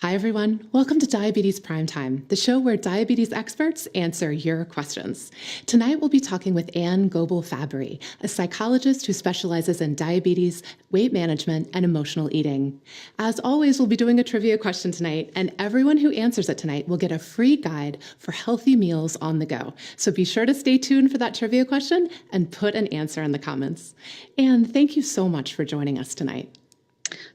Hi, everyone. Welcome to Diabetes Primetime, the show where diabetes experts answer your questions. Tonight, we'll be talking with Goebel-Fabbri, a psychologist who specializes in diabetes, weight management, and emotional eating. As always, we'll be doing a trivia question tonight, and everyone who answers it tonight will get a free guide for healthy meals on the go. So be sure to stay tuned for that trivia question and put an answer in the comments. And thank you so much for joining us tonight.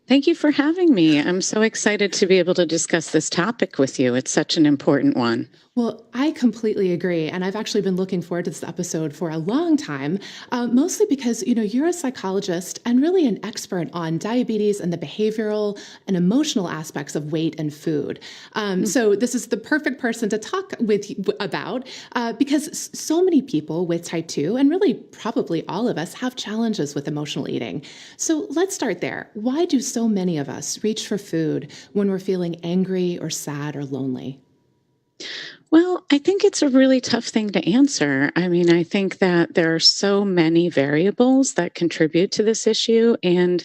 Thank you for having me. I'm so excited to be able to discuss this topic with you. It's such an important one. Well, I completely agree. And I've actually been looking forward to this episode for a long time, mostly because, you're a psychologist and really an expert on diabetes and the behavioral and emotional aspects of weight and food. So this is the perfect person to talk with you about because so many people with type 2, and really probably all of us, have challenges with emotional eating. So let's start there. Why do so many of us reach for food when we're feeling angry or sad or lonely? Well, I think it's a really tough thing to answer. I mean, I think that there are so many variables that contribute to this issue. And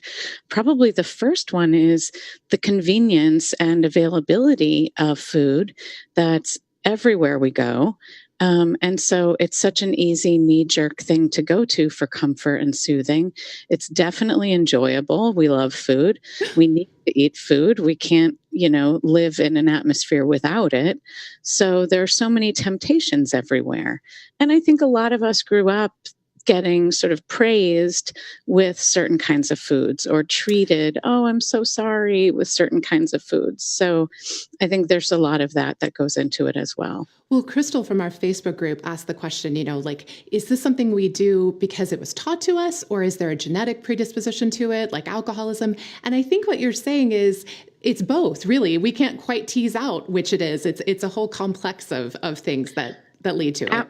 probably the first one is the convenience and availability of food that's everywhere we go. And so it's such an easy knee-jerk thing to go to for comfort and soothing. It's definitely enjoyable. We love food. We need to eat food. We can't, live in an atmosphere without it. So there are so many temptations everywhere. And I think a lot of us grew up getting sort of praised with certain kinds of foods or treated, oh, I'm so sorry, with certain kinds of foods. So I think there's a lot of that goes into it as well. Well, Crystal from our Facebook group asked the question, is this something we do because it was taught to us, or is there a genetic predisposition to it, like alcoholism? And I think what you're saying is it's both, really. We can't quite tease out which it is. It's a whole complex of things that lead to it.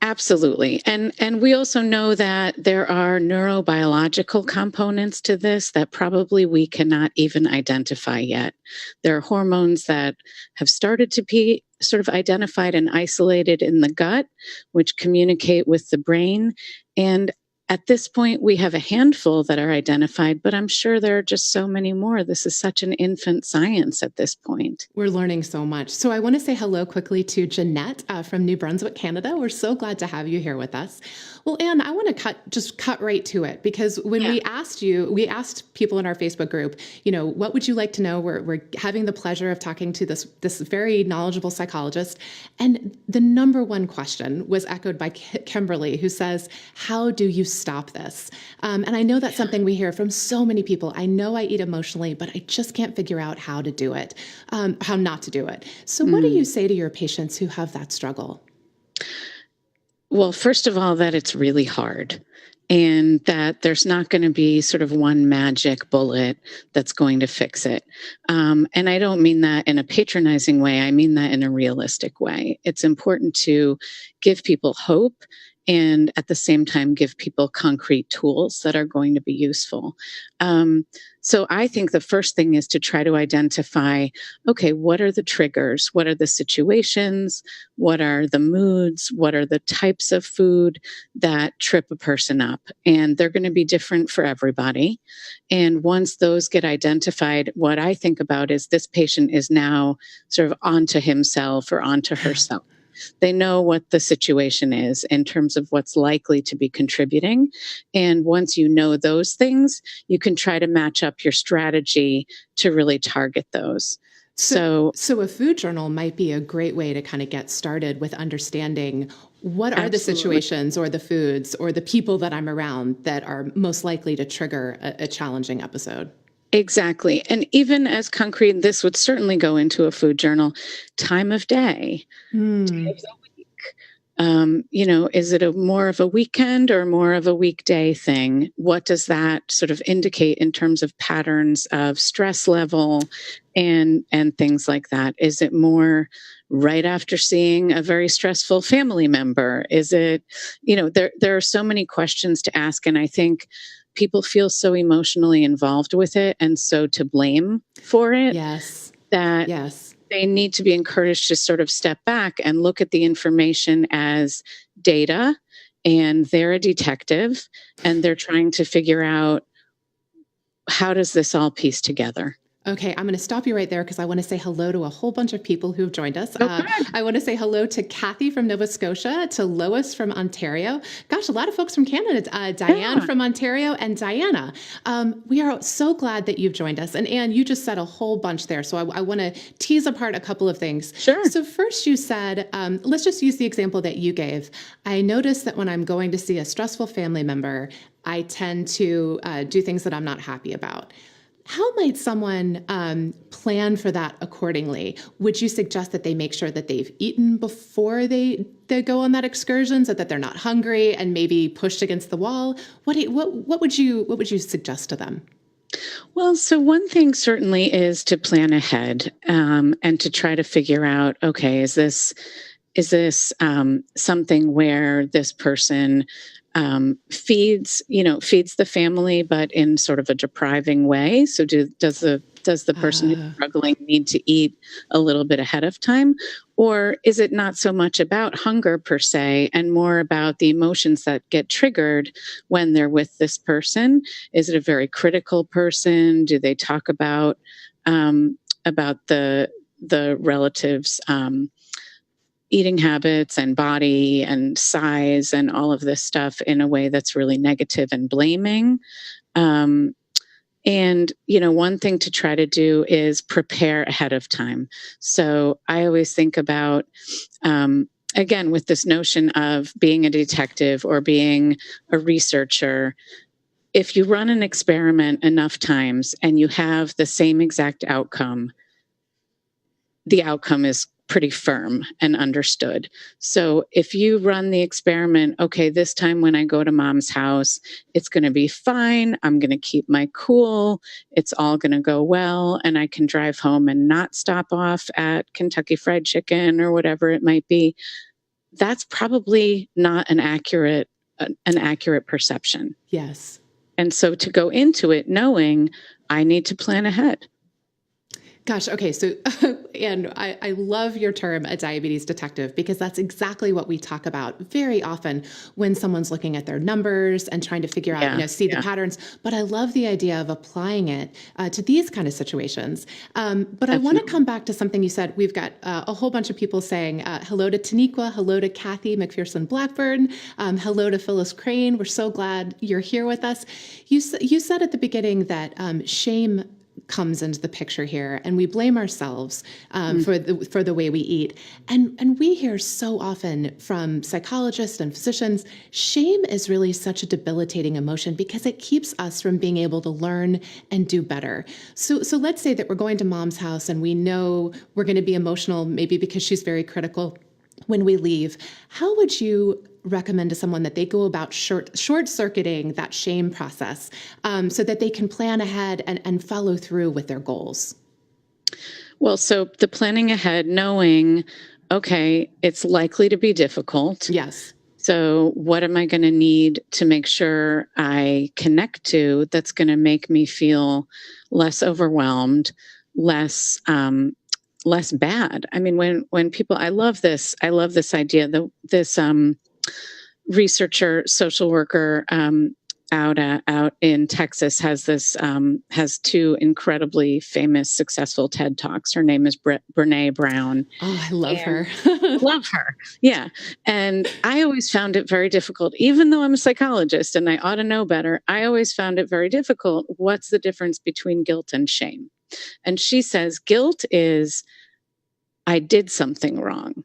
Absolutely. And we also know that there are neurobiological components to this that probably we cannot even identify yet. There are hormones that have started to be sort of identified and isolated in the gut, which communicate with the brain. And at this point, we have a handful that are identified, but I'm sure there are just so many more. This is such an infant science at this point. We're learning so much. So I want to say hello quickly to Jeanette from New Brunswick, Canada. We're so glad to have you here with us. Well, Anne, I want to cut right to it, because when we asked people in our Facebook group, what would you like to know? We're having the pleasure of talking to this very knowledgeable psychologist. And the number one question was echoed by Kimberly, who says, how do you stop this? And I know that's something we hear from so many people. I know I eat emotionally, but I just can't figure out how to do it, how not to do it. So what do you say to your patients who have that struggle? Well, first of all, that it's really hard, and that there's not going to be sort of one magic bullet that's going to fix it. And I don't mean that in a patronizing way. I mean that in a realistic way. It's important to give people hope and at the same time give people concrete tools that are going to be useful. So I think the first thing is to try to identify, okay, what are the triggers? What are the situations? What are the moods? What are the types of food that trip a person up? And they're going to be different for everybody. And once those get identified, what I think about is this patient is now sort of onto himself or onto herself. They know what the situation is in terms of what's likely to be contributing. And once you know those things, you can try to match up your strategy to really target those. So a food journal might be a great way to kind of get started with understanding what are the situations or the foods or the people that I'm around that are most likely to trigger a challenging episode. Exactly. And even as concrete, this would certainly go into a food journal, time of day, day of the week. Is it more of a weekend or more of a weekday thing? What does that sort of indicate in terms of patterns of stress level and things like that? Is it more right after seeing a very stressful family member? Is it, there are so many questions to ask. And I think people feel so emotionally involved with it and so to blame for it. Yes. They need to be encouraged to sort of step back and look at the information as data, and they're a detective and they're trying to figure out, how does this all piece together? Okay, I'm going to stop you right there because I want to say hello to a whole bunch of people who've joined us. Oh, good. I want to say hello to Kathy from Nova Scotia, to Lois from Ontario. Gosh, a lot of folks from Canada. Diane Yeah. from Ontario, and Diana. We are so glad that you've joined us. And Anne, you just said a whole bunch there. So I want to tease apart a couple of things. Sure. So first you said, let's just use the example that you gave. I notice that when I'm going to see a stressful family member, I tend to do things that I'm not happy about. How might someone plan for that accordingly? Would you suggest that they make sure that they've eaten before they go on that excursion, so that they're not hungry and maybe pushed against the wall? What would you suggest to them? Well, so one thing certainly is to plan ahead, and to try to figure out, okay, is this something where this person feeds the family, but in sort of a depriving way? So does the person who's struggling need to eat a little bit ahead of time? Or is it not so much about hunger per se and more about the emotions that get triggered when they're with this person? Is it a very critical person? Do they talk about the relatives' eating habits and body and size and all of this stuff in a way that's really negative and blaming? And, one thing to try to do is prepare ahead of time. So I always think about, again, with this notion of being a detective or being a researcher, if you run an experiment enough times and you have the same exact outcome, the outcome is pretty firm and understood. So if you run the experiment, okay, this time when I go to mom's house, it's going to be fine. I'm going to keep my cool. It's all going to go well. And I can drive home and not stop off at Kentucky Fried Chicken or whatever it might be. That's probably not an accurate perception. Yes. And so to go into it knowing I need to plan ahead. Gosh, okay. So, and I love your term, a diabetes detective, because that's exactly what we talk about very often when someone's looking at their numbers and trying to figure out, see the patterns. But I love the idea of applying it to these kind of situations. But I want to come back to something you said. We've got a whole bunch of people saying hello to Taniqua, hello to Kathy McPherson Blackburn, hello to Phyllis Crane. We're so glad you're here with us. You said at the beginning that shame comes into the picture here, and we blame ourselves for the way we eat. And we hear so often from psychologists and physicians, shame is really such a debilitating emotion because it keeps us from being able to learn and do better. So let's say that we're going to mom's house and we know we're going to be emotional, maybe because she's very critical when we leave. How would you recommend to someone that they go about short-circuiting that shame process so that they can plan ahead and follow through with their goals? Well, so the planning ahead, knowing, okay, it's likely to be difficult. Yes. So what am I going to need to make sure I connect to that's going to make me feel less overwhelmed, less bad? I mean, when people, I love this idea, this researcher, social worker out in Texas has two incredibly famous, successful TED Talks. Her name is Brene Brown. Oh, I love her. Love her. Yeah. And I always found it very difficult, even though I'm a psychologist and I ought to know better. I always found it very difficult. What's the difference between guilt and shame? And she says, guilt is, I did something wrong.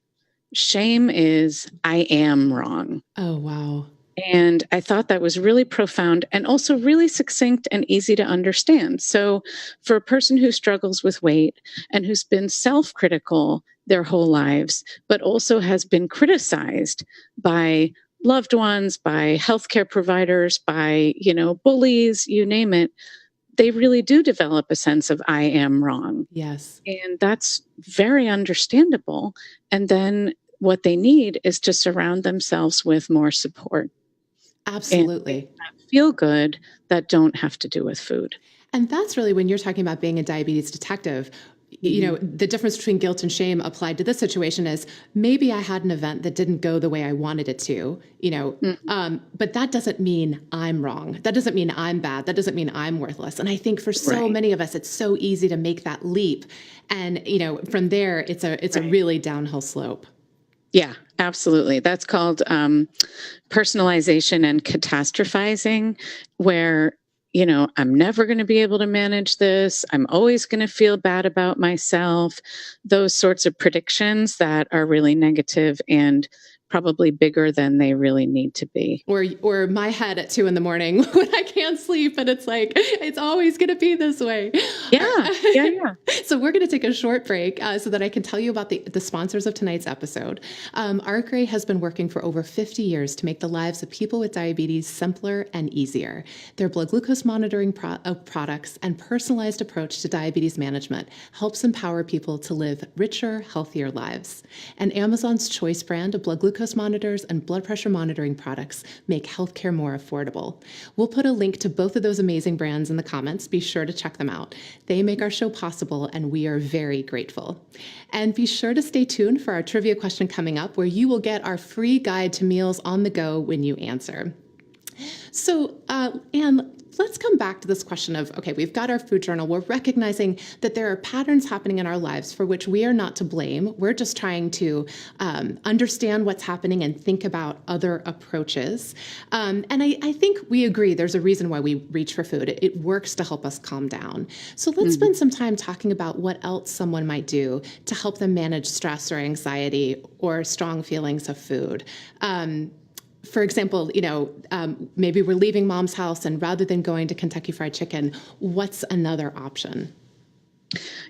Shame is, I am wrong. Oh, wow. And I thought that was really profound and also really succinct and easy to understand. So for a person who struggles with weight and who's been self-critical their whole lives, but also has been criticized by loved ones, by healthcare providers, by, bullies, you name it, they really do develop a sense of I am wrong. Yes. And that's very understandable. And then what they need is to surround themselves with more support. Absolutely. And feel good that don't have to do with food. And that's really when you're talking about being a diabetes detective. the difference between guilt and shame applied to this situation is maybe I had an event that didn't go the way I wanted it to, but that doesn't mean I'm wrong. That doesn't mean I'm bad. That doesn't mean I'm worthless. And I think for so many of us, it's so easy to make that leap. And, from there, it's a really downhill slope. Yeah, absolutely. That's called personalization and catastrophizing, where I'm never going to be able to manage this. I'm always going to feel bad about myself. Those sorts of predictions that are really negative and probably bigger than they really need to be. Or my head at 2 a.m. when I can't sleep, and it's like, it's always going to be this way. Yeah. So we're going to take a short break so that I can tell you about the sponsors of tonight's episode. Arcray has been working for over 50 years to make the lives of people with diabetes simpler and easier. Their blood glucose monitoring products and personalized approach to diabetes management helps empower people to live richer, healthier lives. And Amazon's Choice brand of blood glucose monitors and blood pressure monitoring products make healthcare more affordable. We'll put a link to both of those amazing brands in the comments. Be sure to check them out. They make our show possible, and we are very grateful. And be sure to stay tuned for our trivia question coming up, where you will get our free guide to meals on the go when you answer. So, Anne, let's come back to this question of, okay, we've got our food journal. We're recognizing that there are patterns happening in our lives for which we are not to blame. We're just trying to understand what's happening and think about other approaches. And I think we agree there's a reason why we reach for food. It works to help us calm down. So let's spend some time talking about what else someone might do to help them manage stress or anxiety or strong feelings of food. For example, maybe we're leaving mom's house, and rather than going to Kentucky Fried Chicken, what's another option?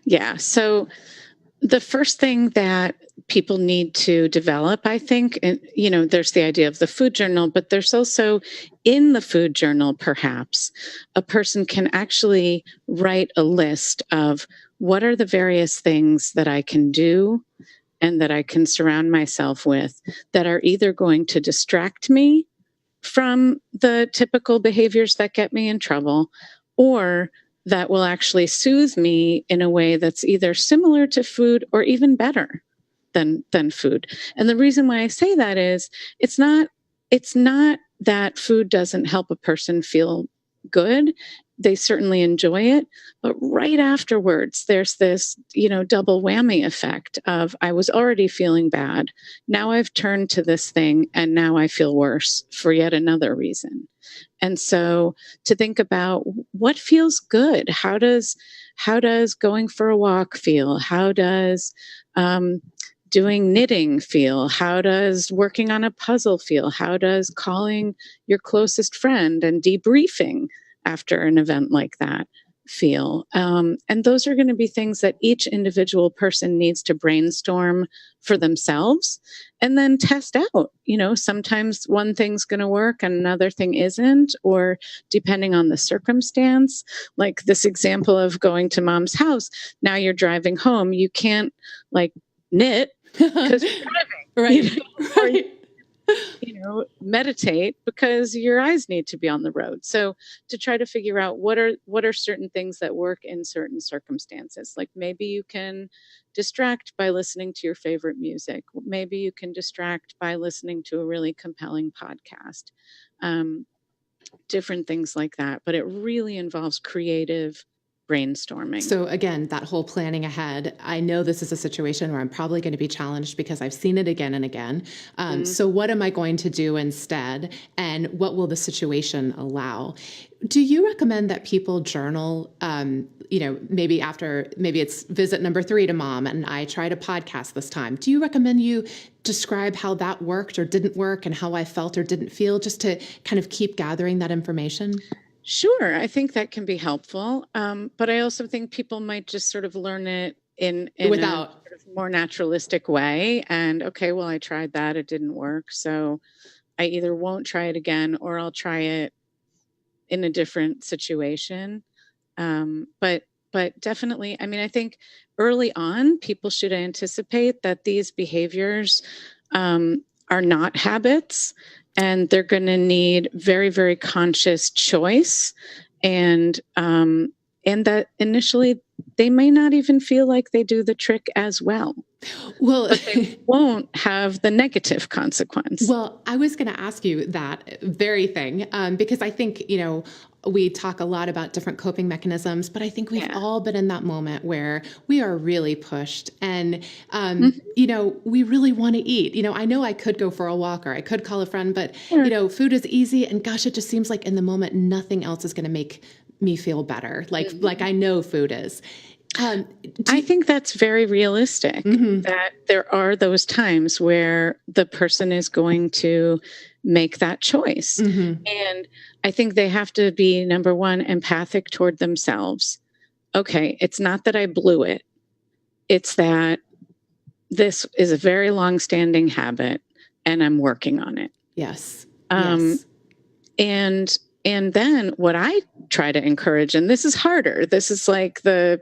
Yeah. So the first thing that people need to develop, I think, and, there's the idea of the food journal, but there's also in the food journal, perhaps, a person can actually write a list of what are the various things that I can do and that I can surround myself with that are either going to distract me from the typical behaviors that get me in trouble, or that will actually soothe me in a way that's either similar to food or even better than food. And the reason why I say that is it's not that food doesn't help a person feel good. They certainly enjoy it, but right afterwards, there's this, double whammy effect of I was already feeling bad. Now I've turned to this thing, and now I feel worse for yet another reason. And so to think about what feels good, how does going for a walk feel? How does doing knitting feel? How does working on a puzzle feel? How does calling your closest friend and debriefing after an event like that feel? And those are going to be things that each individual person needs to brainstorm for themselves and then test out. Sometimes one thing's going to work and another thing isn't, or depending on the circumstance, like this example of going to mom's house. Now you're driving home. You can't knit because you're driving. Right. Or meditate because your eyes need to be on the road. So to try to figure out what are certain things that work in certain circumstances. Like maybe you can distract by listening to your favorite music. Maybe you can distract by listening to a really compelling podcast. Different things like that. But it really involves creative brainstorming. So again, that whole planning ahead, I know this is a situation where I'm probably going to be challenged because I've seen it again and again. So what am I going to do instead? And what will the situation allow? Do you recommend that people journal, maybe it's visit number 3 to mom and I tried a podcast this time. Do you recommend you describe how that worked or didn't work and how I felt or didn't feel, just to kind of keep gathering that information? Sure, I think that can be helpful. But I also think people might just sort of learn it in without a sort of more naturalistic way. And okay, well, I tried that, it didn't work. So I either won't try it again or I'll try it in a different situation. But definitely, I think early on, people should anticipate that these behaviors are not habits. And they're going to need very, very conscious choice, and that initially they may not even feel like they do the trick as well, Well, but they won't have the negative consequence. well, I was going to ask you that very thing, because I think, we talk a lot about different coping mechanisms, but I think we've all been in that moment where we are really pushed and, we really want to eat. I know I could go for a walk or I could call a friend, but, food is easy. And gosh, it just seems like in the moment, nothing else is going to make me feel better. Like I know food is. I think that's very realistic, that there are those times where the person is going to make that choice. And I think they have to be, number one, empathic toward themselves. Okay, it's not that I blew it. It's that this is a very long-standing habit and I'm working on it. Yes. Yes. And then what I try to encourage, and this is harder, this is like the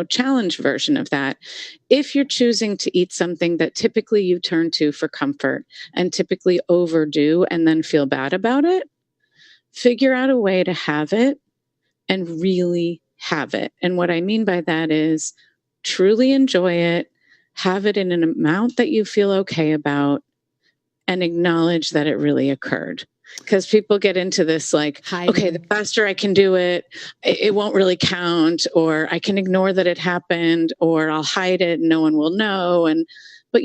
challenge version of that. If you're choosing to eat something that typically you turn to for comfort and typically overdo and then feel bad about it, figure out a way to have it and really have it. And what I mean by that is truly enjoy it, have it in an amount that you feel okay about, and acknowledge that it really occurred. Because people get into this like, okay, the faster I can do it, it won't really count, or I can ignore that it happened, or I'll hide it and no one will know. But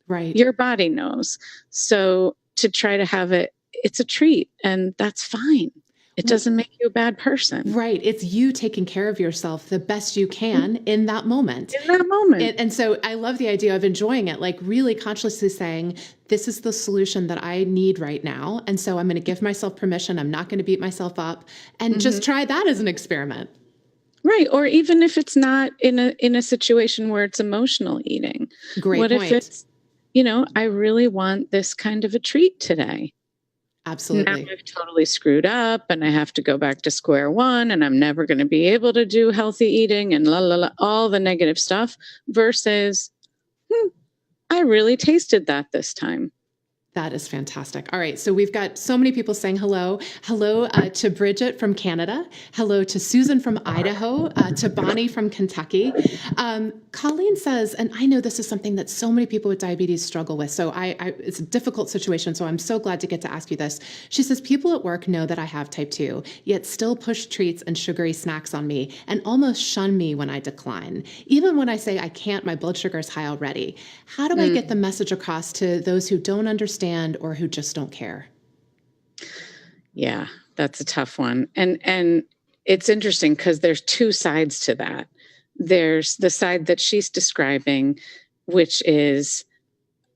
right, your body knows. So to try to have it, it's a treat, and that's fine. It doesn't make you a bad person. Right. It's you taking care of yourself the best you can in that moment. And so I love the idea of enjoying it, like really consciously saying, this is the solution that I need right now. And so I'm going to give myself permission. I'm not going to beat myself up, and just try that as an experiment. Right. Or even if it's not in a situation where it's emotional eating. Great what point. If it's, I really want this kind of a treat today. Absolutely. Now I've totally screwed up and I have to go back to square one and I'm never going to be able to do healthy eating and all the negative stuff, versus, I really tasted that this time. That is fantastic. All right. So we've got so many people saying hello. Hello to Bridget from Canada. Hello to Susan from Idaho, to Bonnie from Kentucky. Colleen says, and I know this is something that so many people with diabetes struggle with. So it's a difficult situation. So I'm so glad to get to ask you this. She says, people at work know that I have type 2, yet still push treats and sugary snacks on me and almost shun me when I decline. Even when I say I can't, my blood sugar is high already. How do I get the message across to those who don't understand or who just don't care? Yeah, that's a tough one. And it's interesting because there's two sides to that. There's the side that she's describing, which is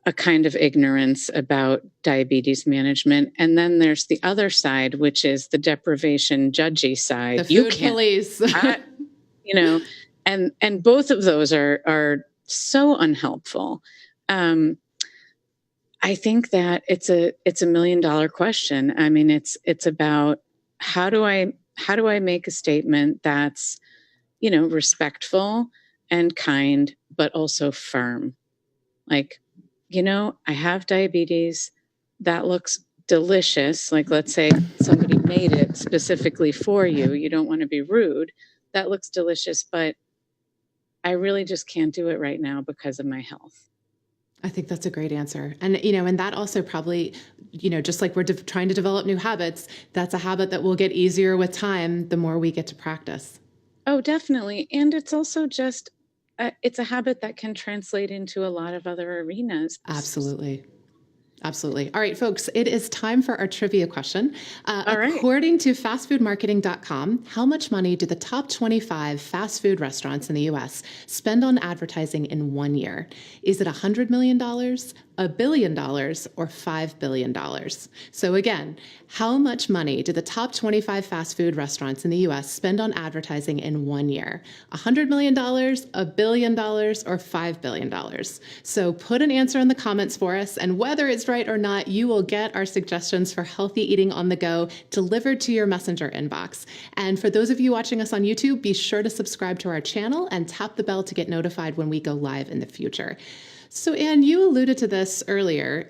a kind of ignorance about diabetes management. And then there's the other side, which is the deprivation, judgy side. The food police. And both of those are so unhelpful. I think that it's a $1 million question. I mean, it's about how do I make a statement that's, respectful and kind, but also firm. Like, I have diabetes. That looks delicious. Like, let's say somebody made it specifically for you. You don't want to be rude. That looks delicious, but I really just can't do it right now because of my health. I think that's a great answer. And, and that also probably, just like we're trying to develop new habits, that's a habit that will get easier with time, the more we get to practice. Oh, definitely. And it's also just, it's a habit that can translate into a lot of other arenas. Absolutely. Absolutely. All right, folks, it is time for our trivia question. All right. According to fastfoodmarketing.com, how much money do the top 25 fast food restaurants in the U.S. spend on advertising in 1 year? Is it $100 million, $1 billion, or $5 billion? So again, how much money do the top 25 fast food restaurants in the U.S. spend on advertising in 1 year? $100 million, $1 billion, or $5 billion? So put an answer in the comments for us, and whether it's right or not, you will get our suggestions for healthy eating on the go delivered to your messenger inbox. And for those of you watching us on YouTube, be sure to subscribe to our channel and tap the bell to get notified when we go live in the future. So, Anne, you alluded to this earlier.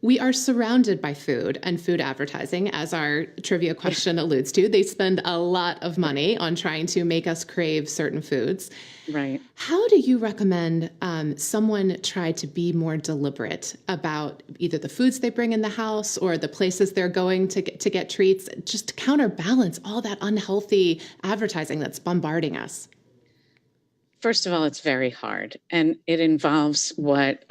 We are surrounded by food and food advertising, as our trivia question alludes to. They spend a lot of money on trying to make us crave certain foods. Right. How do you recommend someone try to be more deliberate about either the foods they bring in the house or the places they're going to get treats, just to counterbalance all that unhealthy advertising that's bombarding us? First of all, it's very hard, and it involves what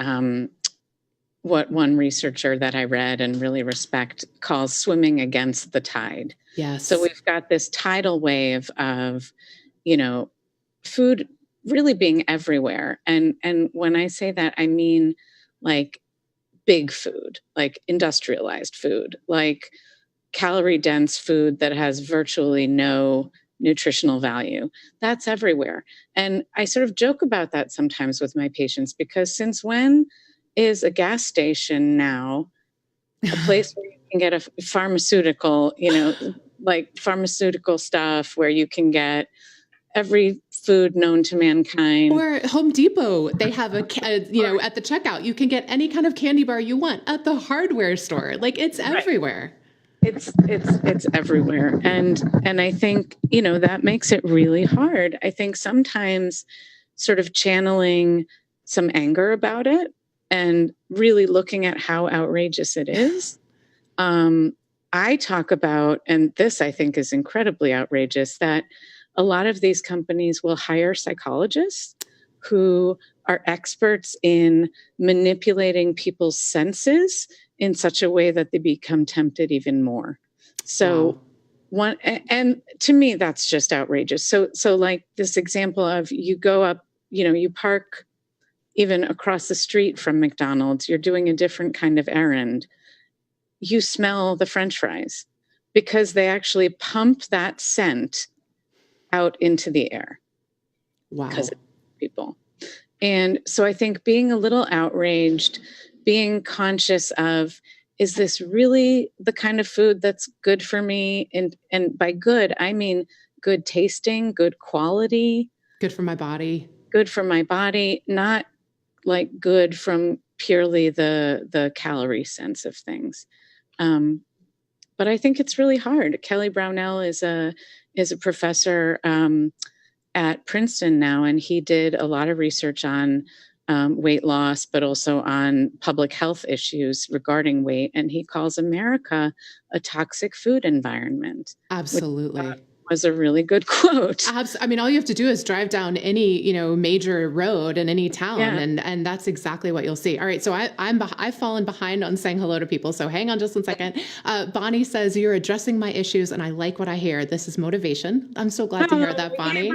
one researcher that I read and really respect calls swimming against the tide. Yes. So we've got this tidal wave of, you know, food really being everywhere. And when I say that, I mean like big food, like industrialized food, like calorie dense food that has virtually no nutritional value. That's everywhere. And I sort of joke about that sometimes with my patients, because since when is a gas station now a place where you can get a pharmaceutical, like pharmaceutical stuff, where you can get every food known to mankind? Or Home Depot, they have at the checkout, you can get any kind of candy bar you want. At the hardware store, like it's everywhere. It's everywhere. And I think, that makes it really hard. I think sometimes sort of channeling some anger about it and really looking at how outrageous it is. I talk about, and this I think is incredibly outrageous, that a lot of these companies will hire psychologists who are experts in manipulating people's senses in such a way that they become tempted even more. So and to me, that's just outrageous. So like this example of you go up, you park even across the street from McDonald's, you're doing a different kind of errand. You smell the French fries because they actually pump that scent out into the air. Wow. Because of people. And so I think being a little outraged, being conscious of, is this really the kind of food that's good for me? And by good, I mean good tasting, good quality. Good for my body. Good for my body, not like good from purely the calorie sense of things. But I think it's really hard. Kelly Brownell is a professor at Princeton now, and he did a lot of research on weight loss, but also on public health issues regarding weight. And he calls America a toxic food environment. Absolutely. Was a really good quote. I mean, all you have to do is drive down any, major road in any town, and that's exactly what you'll see. All right, so I've fallen behind on saying hello to people, so hang on just 1 second. Bonnie says, you're addressing my issues, and I like what I hear. This is motivation. I'm so glad to hear that, Bonnie.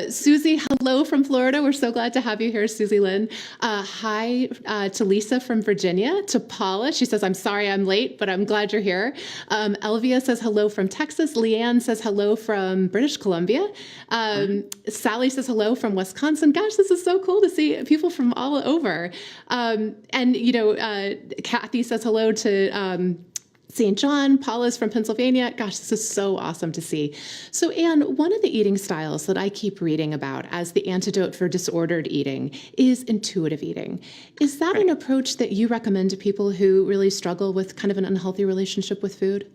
Susie, hello from Florida. We're so glad to have you here, Susie Lynn. Hi to Lisa from Virginia. To Paula, she says, I'm sorry I'm late, but I'm glad you're here. Elvia says hello from Texas. Leanne says hello from British Columbia. Sally says hello from Wisconsin. Gosh, this is so cool to see people from all over. Kathy says hello to St. John. Paula's from Pennsylvania. Gosh, this is so awesome to see. So, Anne, one of the eating styles that I keep reading about as the antidote for disordered eating is intuitive eating. Is that an approach that you recommend to people who really struggle with kind of an unhealthy relationship with food?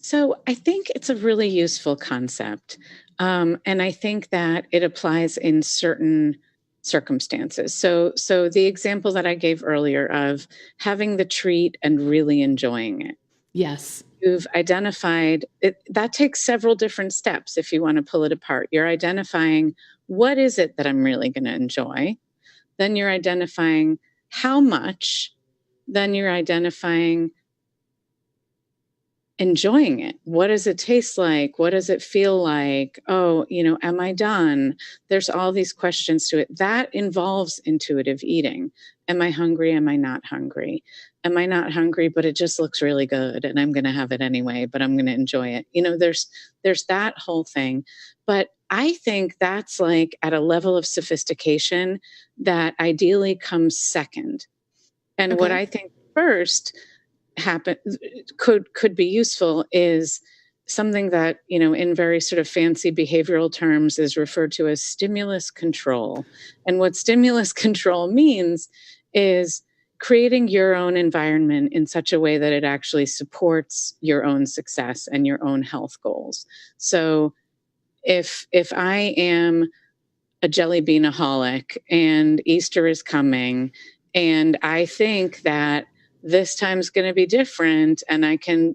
So I think it's a really useful concept. And I think that it applies in certain circumstances. So the example that I gave earlier of having the treat and really enjoying it. Yes. You've identified it. That takes several different steps if you want to pull it apart. You're identifying, what is it that I'm really going to enjoy? Then you're identifying how much. Then you're identifying enjoying it. What does it taste like? What does it feel like? Oh, am I done? There's all these questions to it. That involves intuitive eating. Am I hungry? Am I not hungry? Am I not hungry, but it just looks really good and I'm going to have it anyway, but I'm going to enjoy it. There's that whole thing. But I think that's like at a level of sophistication that ideally comes second. And what I think first could be useful is something that, in very sort of fancy behavioral terms is referred to as stimulus control. And what stimulus control means is creating your own environment in such a way that it actually supports your own success and your own health goals. So if I am a jelly beanaholic and Easter is coming and I think that this time's going to be different and I can,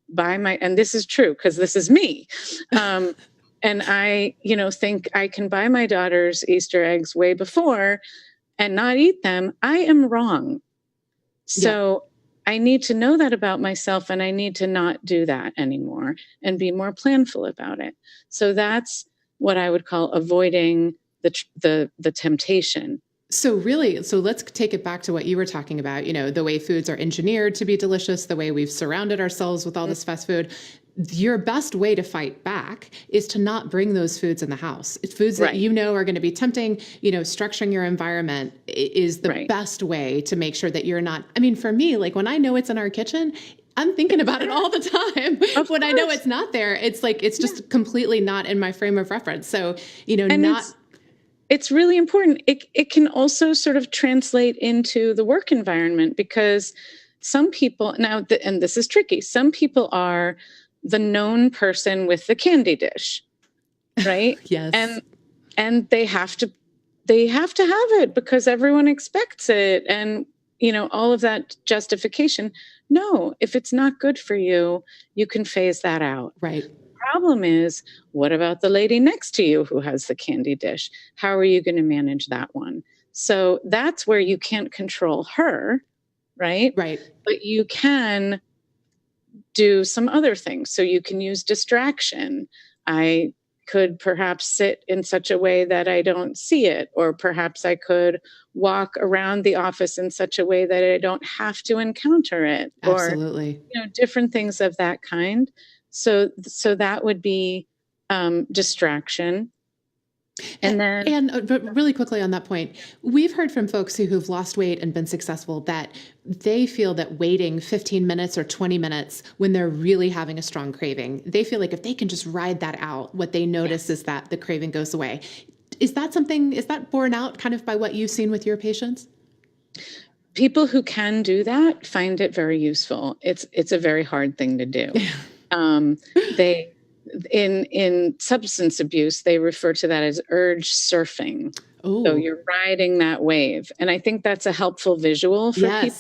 buy and this is true because this is me. And I, think I can buy my daughter's Easter eggs way before and not eat them, I am wrong. So I need to know that about myself, and I need to not do that anymore and be more planful about it. So that's what I would call avoiding the temptation. So let's take it back to what you were talking about, the way foods are engineered to be delicious, the way we've surrounded ourselves with all this fast food. Your best way to fight back is to not bring those foods in the house. It's foods that are going to be tempting. Structuring your environment is the best way to make sure that you're not. I mean, for me, like when I know it's in our kitchen, I'm thinking about it all the time. When I know it's not there, it's like it's just completely not in my frame of reference. So, it's really important. It can also sort of translate into the work environment because some people now, and this is tricky, some people are the known person with the candy dish, right? Yes. And they have to have it because everyone expects it. And, all of that justification. No, if it's not good for you, you can phase that out. Right. Problem is, what about the lady next to you who has the candy dish? How are you going to manage that one? So that's where you can't control her, right? Right. But you can do some other things. So you can use distraction. I could perhaps sit in such a way that I don't see it, or perhaps I could walk around the office in such a way that I don't have to encounter it. Absolutely. Or, different things of that kind. So that would be distraction. But really quickly on that point, we've heard from folks who've lost weight and been successful that they feel that waiting 15 minutes or 20 minutes when they're really having a strong craving, they feel like if they can just ride that out, what they notice is that the craving goes away. Is that borne out kind of by what you've seen with your patients? People who can do that find it very useful. It's a very hard thing to do. In substance abuse, they refer to that as urge surfing. Ooh. So you're riding that wave. And I think that's a helpful visual for people,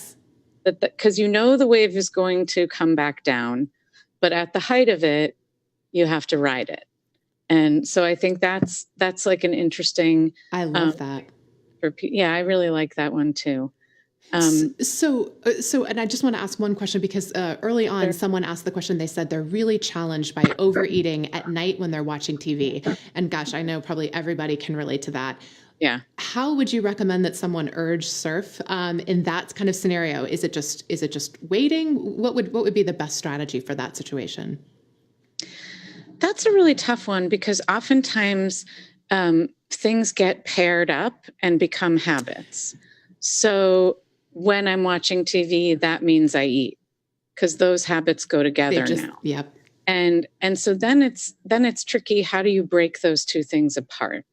because the wave is going to come back down, but at the height of it, you have to ride it. And so I think that's like an interesting. I love that. I really like that one too. So, and I just want to ask one question because early on, someone asked the question. They said they're really challenged by overeating at night when they're watching TV. And gosh, I know probably everybody can relate to that. Yeah. How would you recommend that someone urge surf in that kind of scenario? Is it just waiting? What would be the best strategy for that situation? That's a really tough one because oftentimes things get paired up and become habits. So when I'm watching TV, that means I eat because those habits go together now. Yep. And so then it's tricky. How do you break those two things apart?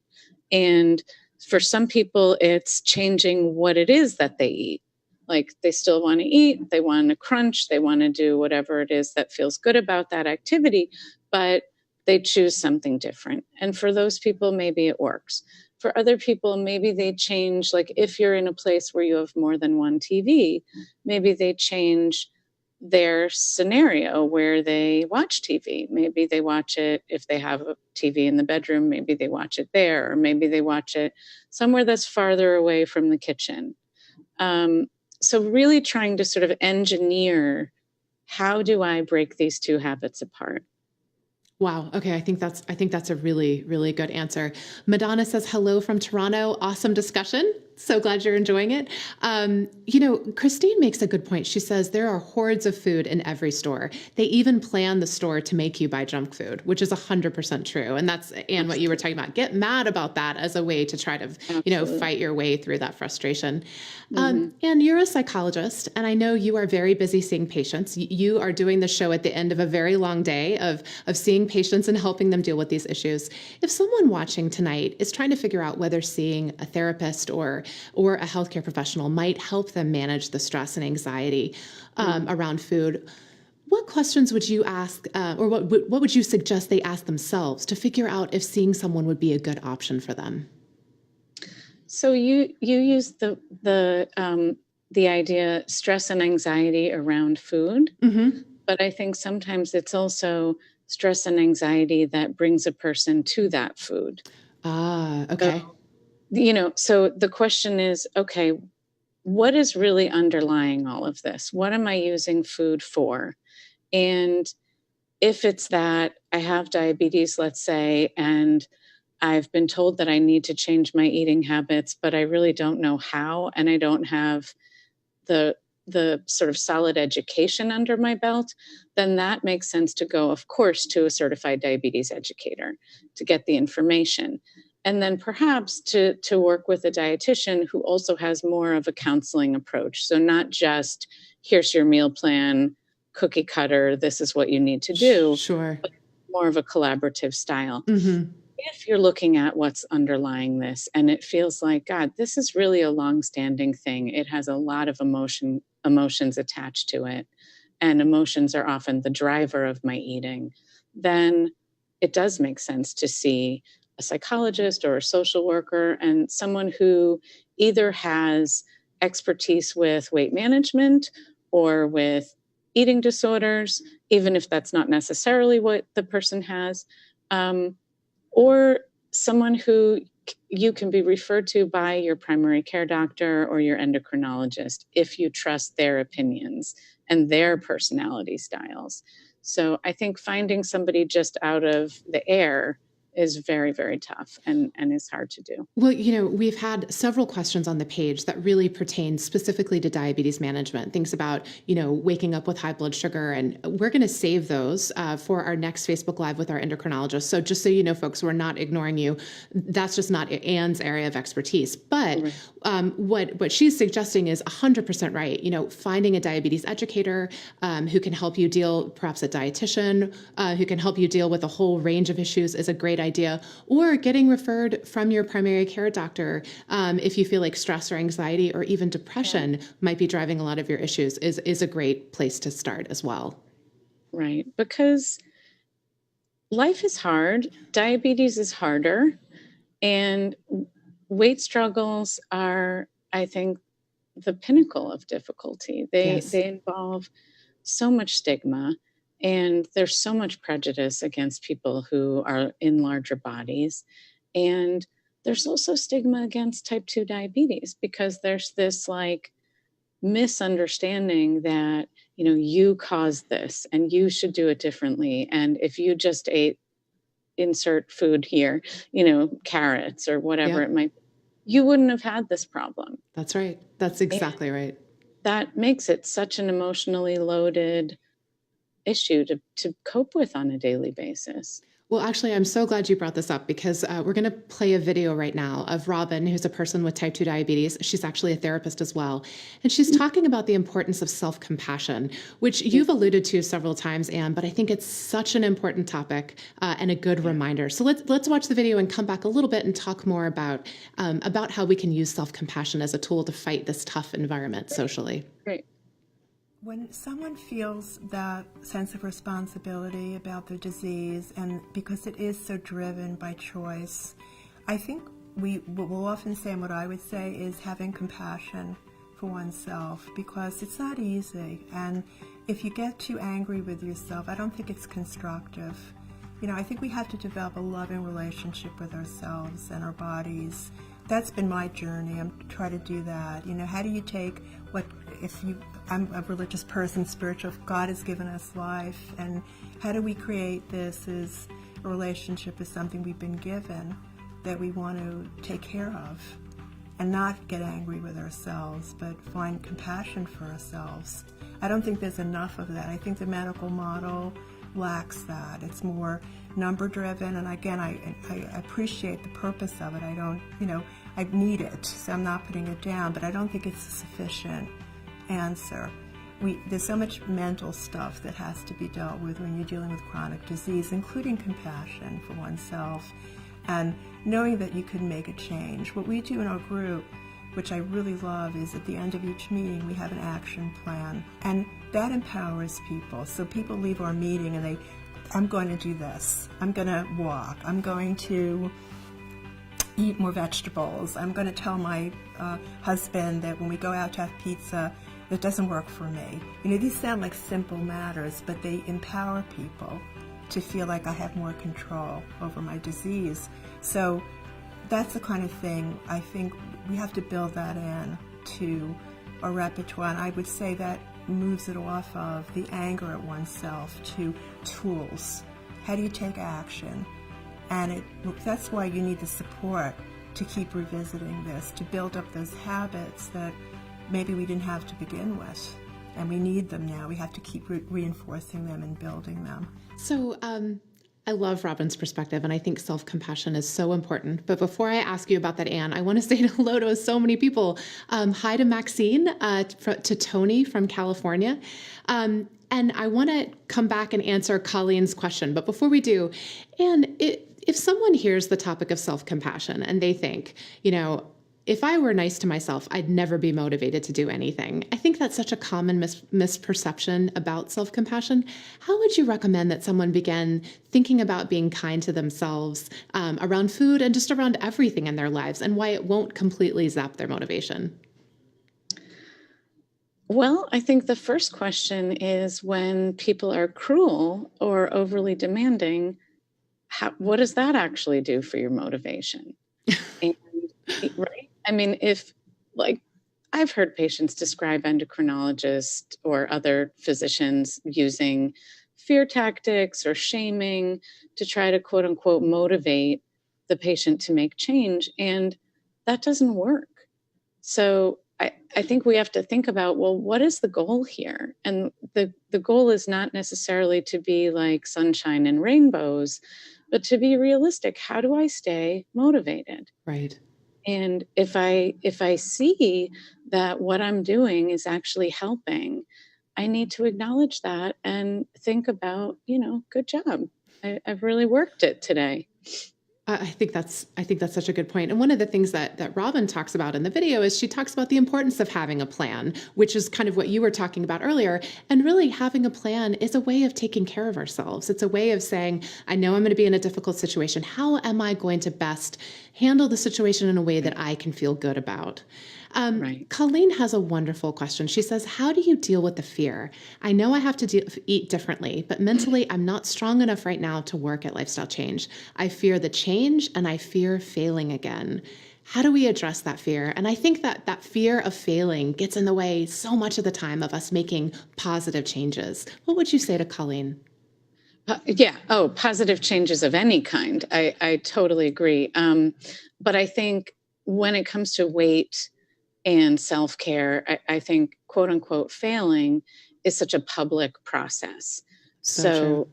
And for some people, it's changing what it is that they eat. Like they still want to eat, they want to crunch, they want to do whatever it is that feels good about that activity, but they choose something different. And for those people, maybe it works. For other people, maybe they change, like if you're in a place where you have more than one TV, maybe they change their scenario where they watch TV. Maybe they watch it, if they have a TV in the bedroom, maybe they watch it there, or maybe they watch it somewhere that's farther away from the kitchen. So really trying to sort of engineer, how do I break these two habits apart? Wow. Okay. I think that's a really, really good answer. Madonna says, hello from Toronto. Awesome discussion. So glad you're enjoying it. Christine makes a good point. She says there are hordes of food in every store. They even plan the store to make you buy junk food, which is 100% true. And that's, and what you were talking about, get mad about that as a way to try to, fight your way through that frustration. And you're a psychologist, and I know you are very busy seeing patients. You are doing the show at the end of a very long day of seeing patients and helping them deal with these issues. If someone watching tonight is trying to figure out whether seeing a therapist or or a healthcare professional might help them manage the stress and anxiety around food. What questions would you ask, or what would you suggest they ask themselves to figure out if seeing someone would be a good option for them? So you use the idea stress and anxiety around food, but I think sometimes it's also stress and anxiety that brings a person to that food. Ah, So, okay. so the question is, okay, what is really underlying all of this? What am I using food for? And if it's that I have diabetes, let's say, and I've been told that I need to change my eating habits, but I really don't know how, and I don't have the sort of solid education under my belt, then that makes sense to go, of course, to a certified diabetes educator to get the information. And then perhaps to work with a dietitian who also has more of a counseling approach. So not just here's your meal plan, cookie cutter, this is what you need to do, Sure. but more of a collaborative style. Mm-hmm. If you're looking at what's underlying this and it feels like, God, this is really a long-standing thing. It has a lot of emotions attached to it, and emotions are often the driver of my eating, then it does make sense to see a psychologist or a social worker and someone who either has expertise with weight management or with eating disorders, even if that's not necessarily what the person has. Or someone who you can be referred to by your primary care doctor or your endocrinologist if you trust their opinions and their personality styles. So I think finding somebody just out of the air is very, very tough and is hard to do. Well, we've had several questions on the page that really pertain specifically to diabetes management, things about, waking up with high blood sugar. And we're going to save those for our next Facebook Live with our endocrinologist. So just so you know, folks, we're not ignoring you. That's just not Anne's area of expertise. But what she's suggesting is 100% right. Finding a diabetes educator who can help you deal, perhaps a dietitian who can help you deal with a whole range of issues is a great idea, or getting referred from your primary care doctor if you feel like stress or anxiety or even depression might be driving a lot of your issues is a great place to start as well. Right, because life is hard, diabetes is harder, and weight struggles are, I think, the pinnacle of difficulty. They involve so much stigma, and there's so much prejudice against people who are in larger bodies. And there's also stigma against type 2 diabetes because there's this misunderstanding that, you caused this and you should do it differently. And if you just ate insert food here, carrots or whatever it might be, you wouldn't have had this problem. That's right. That's exactly right. That makes it such an emotionally loaded issue to cope with on a daily basis. Well, actually, I'm so glad you brought this up because we're going to play a video right now of Robin, who's a person with type 2 diabetes. She's actually a therapist as well. And she's talking about the importance of self-compassion, which you've alluded to several times, Anne, but I think it's such an important topic and a good reminder. So let's watch the video and come back a little bit and talk more about how we can use self-compassion as a tool to fight this tough environment socially. Great. When someone feels that sense of responsibility about their disease, and because it is so driven by choice, I think what we'll often say, and what I would say, is having compassion for oneself, because it's not easy. And if you get too angry with yourself, I don't think it's constructive. I think we have to develop a loving relationship with ourselves and our bodies. That's been my journey. I'm trying to do that. How do you take I'm a religious person, spiritual. God has given us life, and how do we create this as a relationship as something we've been given that we want to take care of, and not get angry with ourselves, but find compassion for ourselves. I don't think there's enough of that. I think the medical model lacks that. It's more number driven, and again, I appreciate the purpose of it. I need it, so I'm not putting it down, but I don't think it's a sufficient answer. There's so much mental stuff that has to be dealt with when you're dealing with chronic disease, including compassion for oneself and knowing that you can make a change. What we do in our group, which I really love, is at the end of each meeting we have an action plan. And that empowers people. So people leave our meeting and I'm going to do this. I'm going to walk. I'm going to eat more vegetables. I'm going to tell my husband that when we go out to have pizza, it doesn't work for me. These sound like simple matters, but they empower people to feel like I have more control over my disease. So that's the kind of thing I think we have to build that in to a repertoire. And I would say that moves it off of the anger at oneself to tools. How do you take action? And that's why you need the support to keep revisiting this, to build up those habits that maybe we didn't have to begin with. And we need them now. We have to keep reinforcing them and building them. So I love Robin's perspective, and I think self-compassion is so important. But before I ask you about that, Anne, I want to say hello to so many people. Hi to Maxine, to Tony from California. And I want to come back and answer Colleen's question. But before we do, Anne, if someone hears the topic of self-compassion and they think, if I were nice to myself, I'd never be motivated to do anything. I think that's such a common misperception about self-compassion. How would you recommend that someone begin thinking about being kind to themselves around food and just around everything in their lives, and why it won't completely zap their motivation? Well, I think the first question is, when people are cruel or overly demanding, what does that actually do for your motivation? And, right? I mean, I've heard patients describe endocrinologists or other physicians using fear tactics or shaming to try to, quote unquote, motivate the patient to make change. And that doesn't work. So I think we have to think about, well, what is the goal here? And the goal is not necessarily to be like sunshine and rainbows, but to be realistic. How do I stay motivated? Right. And if I see that what I'm doing is actually helping, I need to acknowledge that and think about, good job. I've really worked it today. I think that's such a good point. And one of the things that Robin talks about in the video is she talks about the importance of having a plan, which is kind of what you were talking about earlier. And really, having a plan is a way of taking care of ourselves. It's a way of saying, I know I'm going to be in a difficult situation. How am I going to best handle the situation in a way that I can feel good about? Right. Colleen has a wonderful question. She says, how do you deal with the fear? I know I have to eat differently, but mentally I'm not strong enough right now to work at Lifestyle Change. I fear the change and I fear failing again. How do we address that fear? And I think that fear of failing gets in the way so much of the time of us making positive changes. What would you say to Colleen? Yeah. Oh, positive changes of any kind. I totally agree. But I think when it comes to weight and self-care, I think, quote unquote, failing is such a public process. So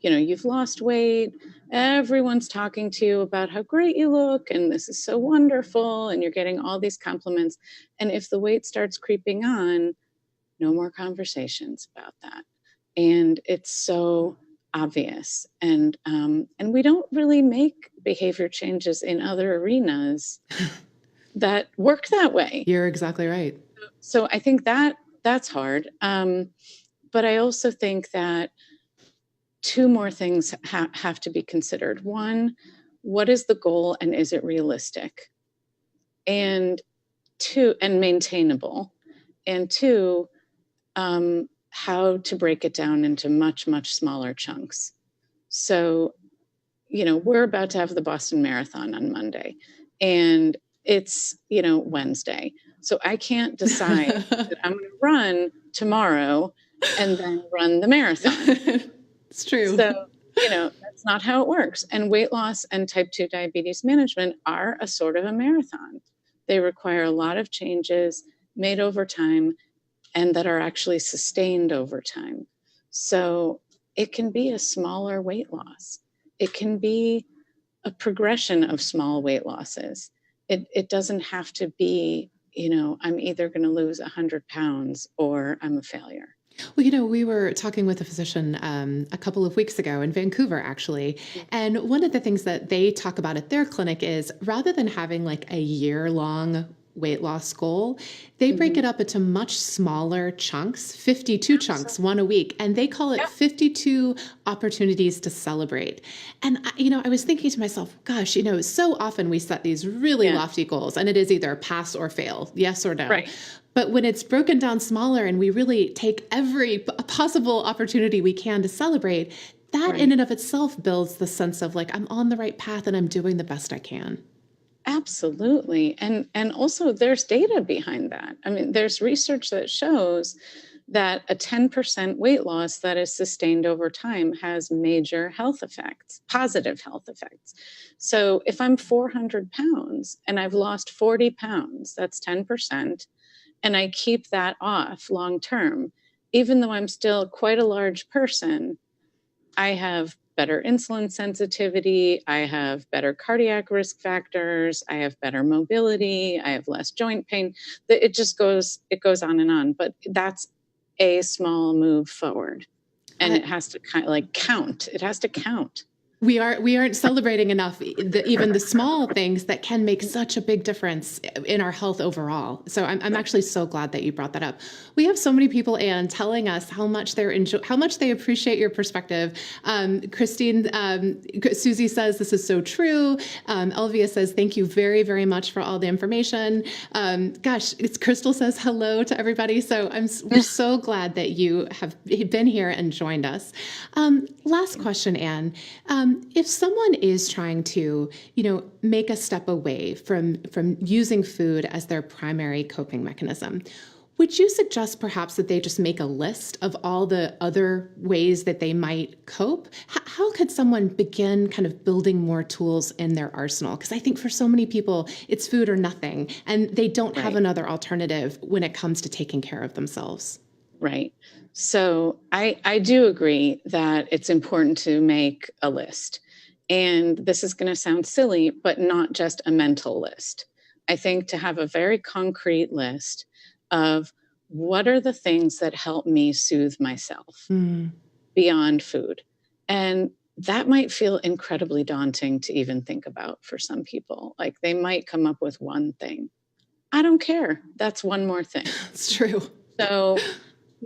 you've lost weight, everyone's talking to you about how great you look, and this is so wonderful, and you're getting all these compliments. And if the weight starts creeping on, no more conversations about that. And it's so obvious. And we don't really make behavior changes in other arenas that work that way. You're exactly right. So I think that's hard. But I also think that two more things have to be considered. One, what is the goal and is it realistic? And two, and maintainable. And two, how to break it down into much, much smaller chunks. So, we're about to have the Boston Marathon on Monday, and it's, Wednesday. So I can't decide that I'm going to run tomorrow and then run the marathon. It's true. So, that's not how it works. And weight loss and type 2 diabetes management are a sort of a marathon. They require a lot of changes made over time and that are actually sustained over time. So it can be a smaller weight loss. It can be a progression of small weight losses. It doesn't have to be, I'm either going to lose 100 pounds or I'm a failure. Well, we were talking with a physician a couple of weeks ago in Vancouver, actually. And one of the things that they talk about at their clinic is, rather than having like a year-long weight loss goal, they break it up into much smaller chunks, 52 chunks, one a week, and they call it 52 opportunities to celebrate. And, I was thinking to myself, gosh, so often we set these really lofty goals, and it is either pass or fail, yes or no. Right. But when it's broken down smaller and we really take every possible opportunity we can to celebrate, that in and of itself builds the sense of like, I'm on the right path and I'm doing the best I can. Absolutely. And also there's data behind that. I mean, there's research that shows that a 10% weight loss that is sustained over time has major health effects, positive health effects. So if I'm 400 pounds and I've lost 40 pounds, that's 10%, and I keep that off long term, even though I'm still quite a large person, I have better insulin sensitivity, I have better cardiac risk factors, I have better mobility, I have less joint pain. It goes on and on. But that's a small move forward. And it has to kind of like count. It has to count. We aren't celebrating enough even the small things that can make such a big difference in our health overall. So I'm actually so glad that you brought that up. We have so many people, Anne, telling us how much they appreciate your perspective. Christine, Susie says this is so true. Elvia says thank you very, very much for all the information. Crystal says hello to everybody. So we're so glad that you have been here and joined us. Last question, Anne. If someone is trying to, make a step away from using food as their primary coping mechanism, would you suggest perhaps that they just make a list of all the other ways that they might cope? How could someone begin kind of building more tools in their arsenal? Because I think for so many people, it's food or nothing, and they don't have another alternative when it comes to taking care of themselves. Right. So I do agree that it's important to make a list. And this is going to sound silly, but not just a mental list. I think to have a very concrete list of what are the things that help me soothe myself beyond food. And that might feel incredibly daunting to even think about for some people. Like they might come up with one thing. I don't care. That's one more thing. It's true. So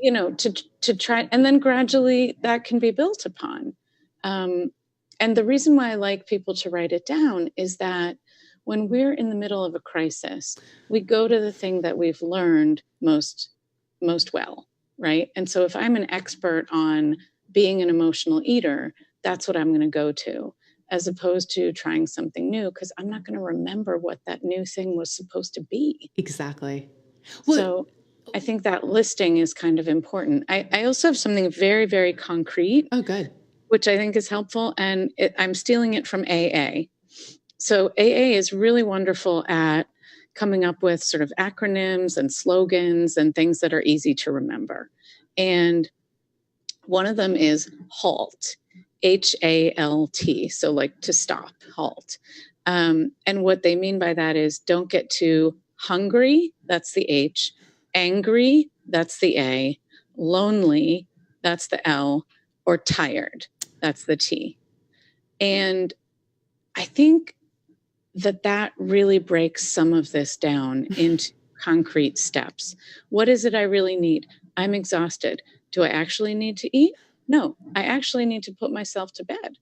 to try, and then gradually that can be built upon. And the reason why I like people to write it down is that when we're in the middle of a crisis, we go to the thing that we've learned most well, right? And so if I'm an expert on being an emotional eater, that's what I'm going to go to, as opposed to trying something new, because I'm not going to remember what that new thing was supposed to be. Exactly. Well, so I think that listing is kind of important. I also have something very, very concrete. Oh, good. Which I think is helpful. And I'm stealing it from AA. So AA is really wonderful at coming up with sort of acronyms and slogans and things that are easy to remember. And one of them is HALT, HALT. So like to stop, halt. And what they mean by that is don't get too hungry, that's the H, angry, that's the A, lonely, that's the L, or tired, that's the T. And I think that really breaks some of this down into concrete steps. What is it I really need? I'm exhausted. Do I actually need to eat? No, I actually need to put myself to bed.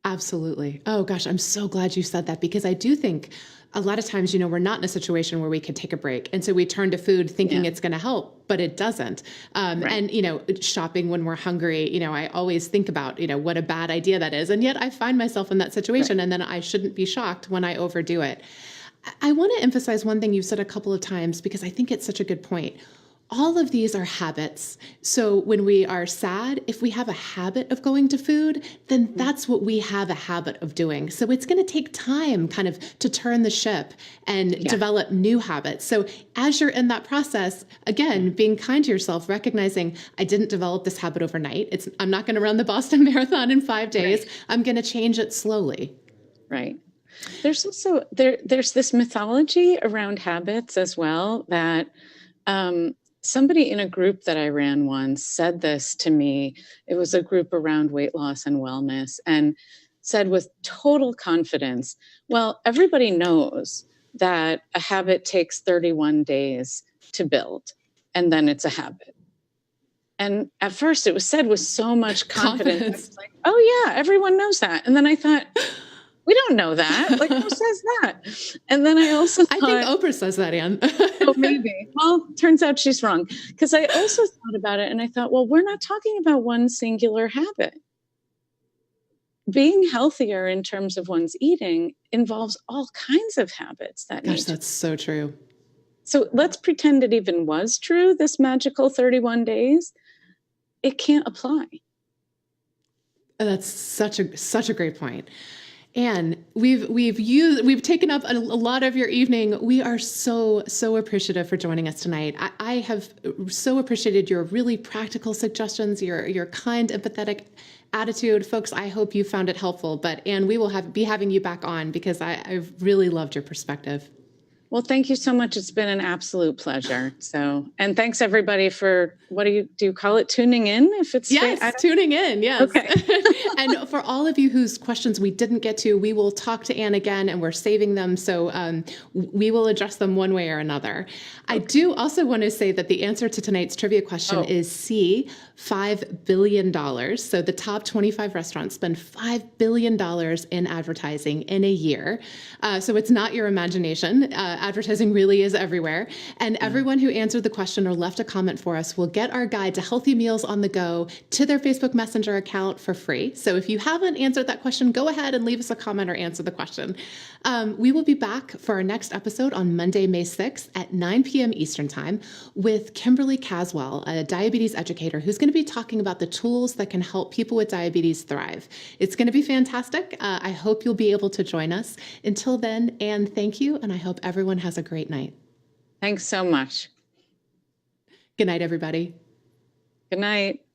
Absolutely. Oh gosh, I'm so glad you said that, because I do think a lot of times, we're not in a situation where we could take a break. And so we turn to food thinking it's going to help, but it doesn't. And, shopping when we're hungry, I always think about, what a bad idea that is. And yet I find myself in that situation, and then I shouldn't be shocked when I overdo it. I want to emphasize one thing you've said a couple of times, because I think it's such a good point. All of these are habits. So when we are sad, if we have a habit of going to food, then that's what we have a habit of doing. So it's going to take time kind of to turn the ship and develop new habits. So as you're in that process, again, being kind to yourself, recognizing I didn't develop this habit overnight. I'm not going to run the Boston Marathon in 5 days. Right. I'm going to change it slowly. Right. There's also, there's this mythology around habits as well that, somebody in a group that I ran once said this to me. It was a group around weight loss and wellness, and said with total confidence, well, everybody knows that a habit takes 31 days to build, and then it's a habit. And at first it was said with so much confidence. I was like, oh yeah, everyone knows that. And then I thought, we don't know that. Like, who says that? And then I also thought, I think Oprah says that, Anne. oh, maybe. Well, turns out she's wrong. Because I also thought about it and I thought, well, we're not talking about one singular habit. Being healthier in terms of one's eating involves all kinds of habits. That's so true. So let's pretend it even was true, this magical 31 days. It can't apply. That's such a great point. And we've taken up a lot of your evening. We are so appreciative for joining us tonight. I have so appreciated your really practical suggestions, your kind, empathetic attitude. Folks, I hope you found it helpful. But Anne, we will be having you back on because I've really loved your perspective. Well, thank you so much. It's been an absolute pleasure. So, and thanks everybody for, what do you call it? Tuning in? If it's tuning in. Yes. Okay. And for all of you whose questions we didn't get to, we will talk to Anne again, and we're saving them. So we will address them one way or another. Okay. I do also want to say that the answer to tonight's trivia question is C, $5 billion. So the top 25 restaurants spend $5 billion in advertising in a year. So it's not your imagination. Advertising really is everywhere. And everyone who answered the question or left a comment for us will get our guide to healthy meals on the go to their Facebook Messenger account for free. So if you haven't answered that question, go ahead and leave us a comment or answer the question. We will be back for our next episode on Monday, May 6th at 9 p.m. Eastern Time with Kimberly Caswell, a diabetes educator who's going to be talking about the tools that can help people with diabetes thrive. It's going to be fantastic. I hope you'll be able to join us. Until then, Anne, thank you, and I hope everyone has a great night. Thanks so much. Good night, everybody. Good night.